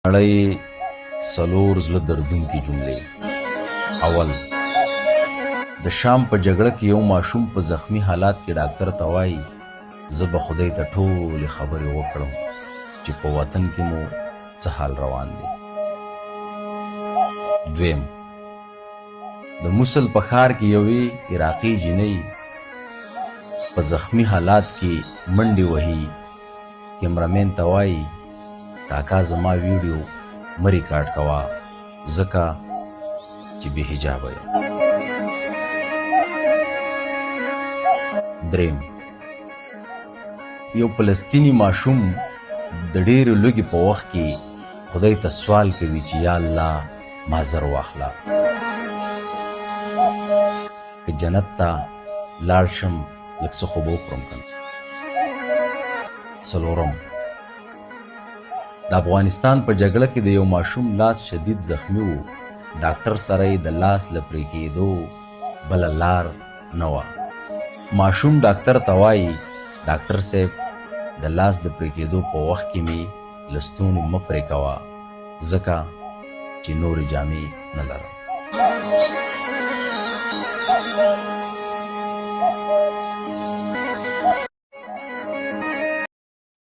نړۍ څلور زړه دردونکي جملې. اول، د شام په جګړه کې یو ماشوم په زخمی حالات کې ډاکټر ته وایي زه به خدای ته ټولې خبرې وکړم چې په وطن کې مو څه حال روان دی. دویم، د موصل په ښار کې یوې عراقي جینۍ په زخمی حالات کې منډې وهي، کیمرامین ته وایي کاکا زما ویډیو مه ریکارډ کوه ځکه چې بې حجابه یم. دریم، یو فلسطینی ماشوم د ډېرې لوږې په وخت کې خدای ته سوال کوي چې یا الله ما زر واخله، که جنت ته لاړ شم لږ څه خو به وخورم که نه. څلورم، د افغانستان په جګړه کې د یو ماشوم لاس شدید زخمی و، ډاکټر سره یې د لاس له پرې کېدو بله لار نه وه. ماشوم ډاکټر ته وایي ډاکټر صاحب د لاس د پرې کېدو په وخت کې مې لستوڼي مه پرې کوه ځکه چې نورې جامې نه لرم.